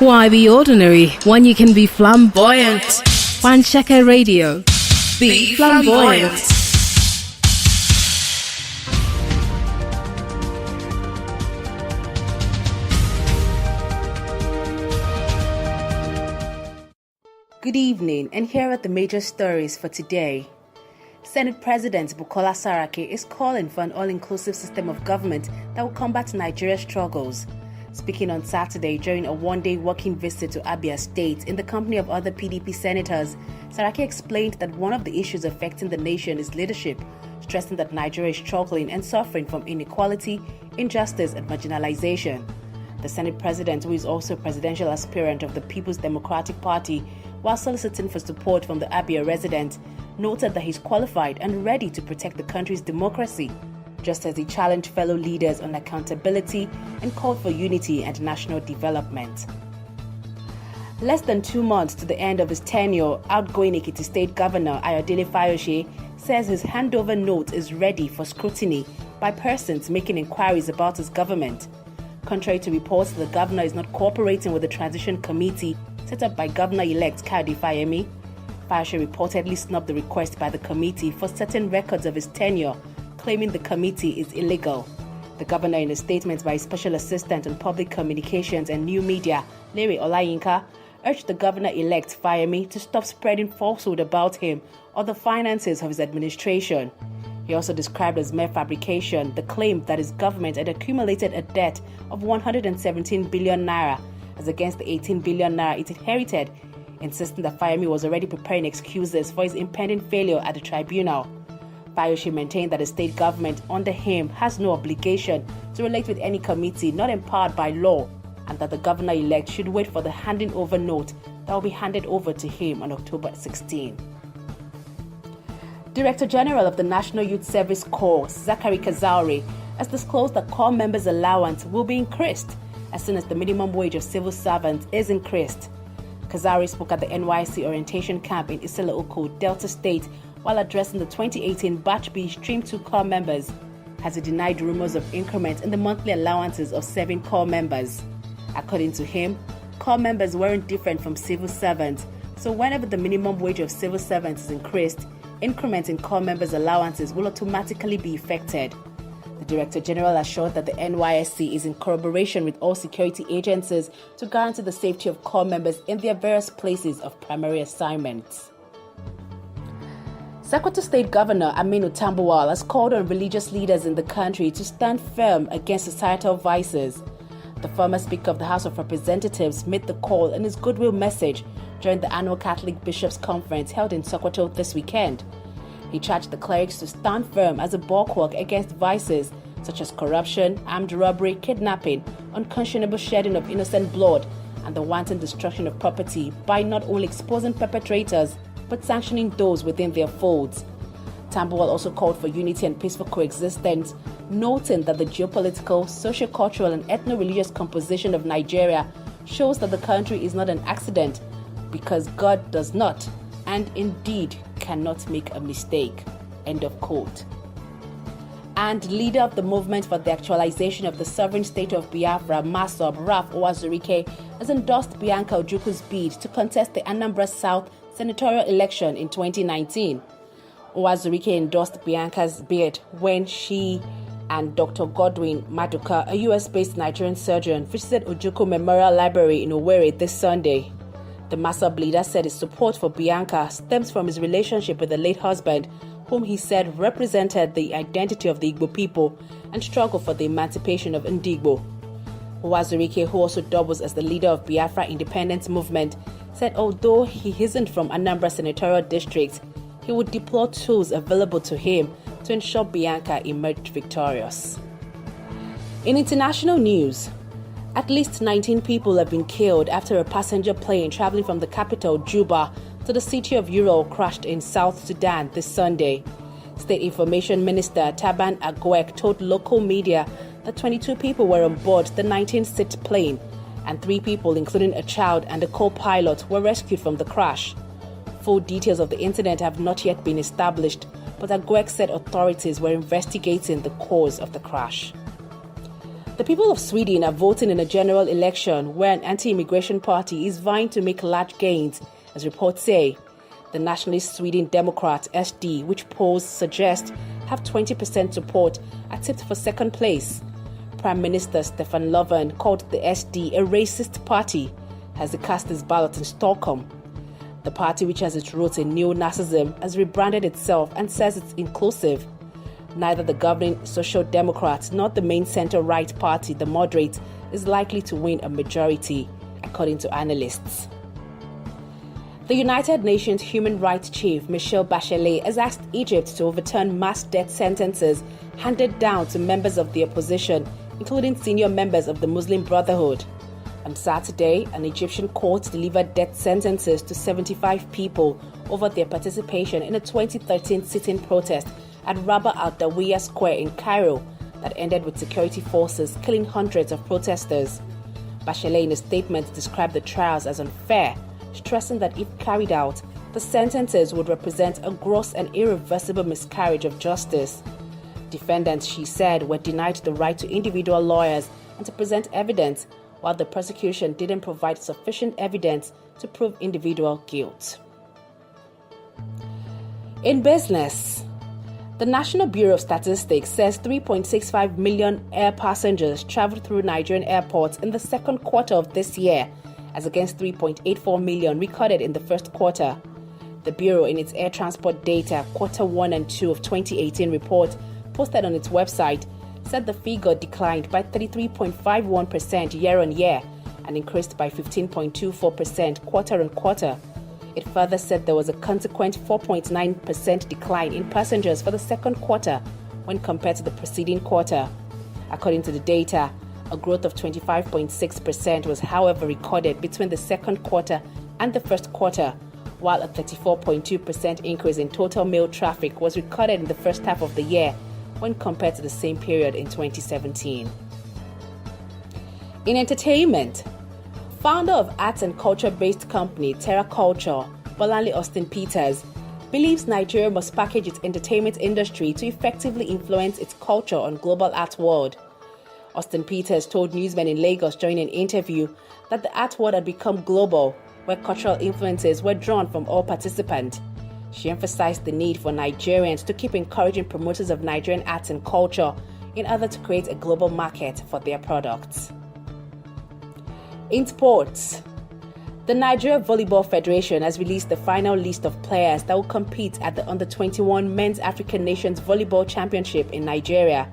Why be ordinary when you can be flamboyant? Wanshaka Radio. Be flamboyant. Good evening, and here are the major stories for today. Senate President Bukola Saraki is calling for an all-inclusive system of government that will combat Nigeria's struggles. Speaking on Saturday during a one-day working visit to Abia State in the company of other PDP senators, Saraki explained that one of the issues affecting the nation is leadership, stressing that Nigeria is struggling and suffering from inequality, injustice, and marginalization. The Senate President, who is also a presidential aspirant of the People's Democratic Party, while soliciting for support from the Abia resident, noted that he's qualified and ready to protect the country's democracy, just as he challenged fellow leaders on accountability and called for unity and national development. Less than 2 months to the end of his tenure, outgoing Ekiti State Governor Ayodele Fayose says his handover note is ready for scrutiny by persons making inquiries about his government. Contrary to reports, the governor is not cooperating with the transition committee set up by Governor-elect Kayode Fayemi. Fayose reportedly snubbed the request by the committee for certain records of his tenure, claiming the committee is illegal. The governor, in a statement by his special assistant on public communications and new media, Lere Olayinka, urged the governor-elect Fayemi to stop spreading falsehood about him or the finances of his administration. He also described as mere fabrication the claim that his government had accumulated a debt of 117 billion naira as against the 18 billion naira it inherited, insisting that Fayemi was already preparing excuses for his impending failure at the tribunal. Fayose maintained that the state government under him has no obligation to relate with any committee not empowered by law, and that the governor-elect should wait for the handing over note that will be handed over to him on October 16. Director General of the National Youth Service Corps, Zachary Kazaure, has disclosed that corps members' allowance will be increased as soon as the minimum wage of civil servants is increased. Kazaure spoke at the NYSC orientation camp in Isela-Oko, Delta State, while addressing the 2018 Batch B Stream 2 corps members, as he denied rumors of increments in the monthly allowances of serving corps members. According to him, corps members weren't different from civil servants, so whenever the minimum wage of civil servants is increased, increments in corps members' allowances will automatically be effected. The Director General assured that the NYSC is in collaboration with all security agencies to guarantee the safety of corps members in their various places of primary assignments. Sokoto State Governor Aminu Tambuwal has called on religious leaders in the country to stand firm against societal vices. The former Speaker of the House of Representatives made the call in his goodwill message during the annual Catholic Bishops' Conference held in Sokoto this weekend. He charged the clerics to stand firm as a bulwark against vices such as corruption, armed robbery, kidnapping, unconscionable shedding of innocent blood, and the wanton destruction of property by not only exposing perpetrators but sanctioning those within their folds. Tambuwal also called for unity and peaceful coexistence, noting that the geopolitical, socio-cultural, and ethno-religious composition of Nigeria shows that the country is not an accident because God does not, and indeed cannot make a mistake. End of quote. And leader of the movement for the actualization of the sovereign state of Biafra, Masob Raf Owazurike, has endorsed Bianca Ojukwu's bid to contest the Anambra South senatorial election in 2019. Owazurike endorsed Bianca's bid when she and Dr. Godwin Maduka, a US-based Nigerian surgeon, visited Ojukwu Memorial Library in Owerri this Sunday. The Masob leader said his support for Bianca stems from his relationship with the late husband, whom he said represented the identity of the Igbo people and struggle for the emancipation of Ndigbo. Owazurike, who also doubles as the leader of Biafra independence movement, said although he isn't from Anambra senatorial district, he would deploy tools available to him to ensure Bianca emerged victorious. In international news, at least 19 people have been killed after a passenger plane traveling from the capital, Juba, to the city of Ural crashed in South Sudan this Sunday. State Information Minister Taban Agwek told local media that 22 people were on board the 19-seat plane, and 3 people, including a child and a co-pilot, were rescued from the crash. Full details of the incident have not yet been established, but Agwek said authorities were investigating the cause of the crash. The people of Sweden are voting in a general election where an anti-immigration party is vying to make large gains, as reports say. The Nationalist Sweden Democrat SD, which polls suggest have 20% support, are tipped for second place. Prime Minister Stefan Löfven called the SD a racist party as he cast his ballot in Stockholm. The party, which has its roots in neo-Nazism, has rebranded itself and says it's inclusive. Neither the governing Social Democrats nor the main centre-right party, the Moderates, is likely to win a majority, according to analysts. The United Nations Human Rights Chief Michelle Bachelet has asked Egypt to overturn mass death sentences handed down to members of the opposition, including senior members of the Muslim Brotherhood. On Saturday, an Egyptian court delivered death sentences to 75 people over their participation in a 2013 sit-in protest at Rabah al-Dawiya Square in Cairo that ended with security forces killing hundreds of protesters. Bachelet, in a statement, described the trials as unfair, stressing that if carried out, the sentences would represent a gross and irreversible miscarriage of justice. Defendants, she said, were denied the right to individual lawyers and to present evidence, while the prosecution didn't provide sufficient evidence to prove individual guilt. In business, the National Bureau of Statistics says 3.65 million air passengers traveled through Nigerian airports in the second quarter of this year, as against 3.84 million recorded in the first quarter. The Bureau, in its air transport data quarter 1 and 2 of 2018 report posted on its website, said the figure declined by 33.51% year-on-year and increased by 15.24% quarter-on-quarter. It further said there was a consequent 4.9% decline in passengers for the second quarter when compared to the preceding quarter. According to the data, a growth of 25.6% was, however, recorded between the second quarter and the first quarter, while a 34.2% increase in total mail traffic was recorded in the first half of the year when compared to the same period in 2017. In entertainment, founder of arts and culture-based company Terra Culture, Bolanle Austin Peters, believes Nigeria must package its entertainment industry to effectively influence its culture on global art world. Austin Peters told newsmen in Lagos during an interview that the art world had become global, where cultural influences were drawn from all participants. She emphasized the need for Nigerians to keep encouraging promoters of Nigerian arts and culture in order to create a global market for their products. In sports, the Nigeria Volleyball Federation has released the final list of players that will compete at the Under-21 Men's African Nations Volleyball Championship in Nigeria.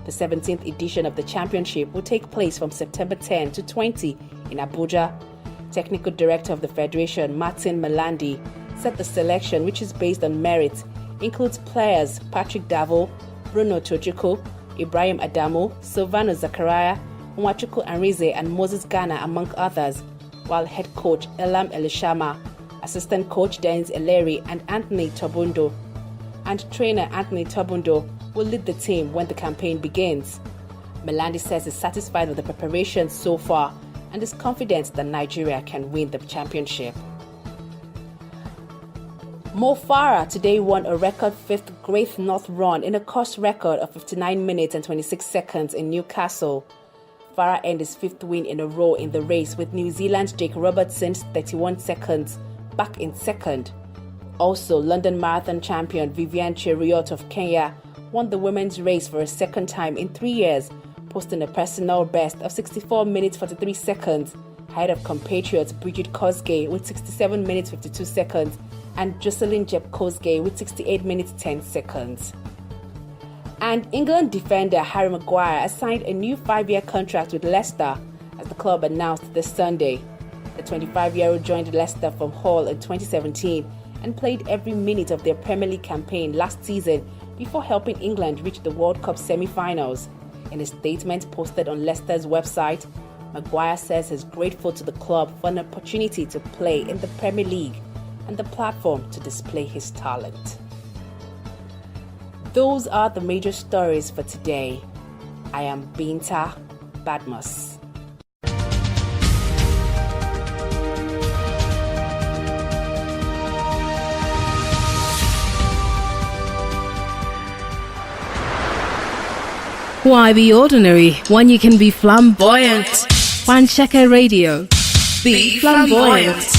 The 17th edition of the championship will take place from September 10 to 20 in Abuja. Technical Director of the Federation, Martin Malandi, said the selection, which is based on merit, includes players Patrick Davo, Bruno Tojuko, Ibrahim Adamu, Silvano Zakaria, Nwachukwu Anrize and Moses Ghana, among others, while head coach Elam Elishama, assistant coach Dennis Eleri and Anthony Tobundo, and trainer Anthony Tobundo will lead the team when the campaign begins. Malandi says he's satisfied with the preparations so far and is confident that Nigeria can win the championship. Mo Farah today won a record fifth Great North run in a course record of 59 minutes and 26 seconds in Newcastle. Farah earned his fifth win in a row in the race, with New Zealand's Jake Robertson's 31 seconds back in second. Also, London Marathon champion Vivian Cheruiyot of Kenya won the women's race for a second time in 3 years, posting a personal best of 64 minutes 43 seconds, ahead of compatriots Bridget Kosgei with 67 minutes 52 seconds and Jocelyn Jeb Kosgei with 68 minutes 10 seconds. And England defender Harry Maguire has signed a new 5-year contract with Leicester, as the club announced this Sunday. The 25-year-old joined Leicester from Hull in 2017 and played every minute of their Premier League campaign last season before helping England reach the World Cup semi-finals. In a statement posted on Leicester's website, Maguire says he's grateful to the club for an opportunity to play in the Premier League and the platform to display his talent. Those are the major stories for today. I am Binta Bhadmus. Why be ordinary when you can be flamboyant? One Checker Radio. Be flamboyant.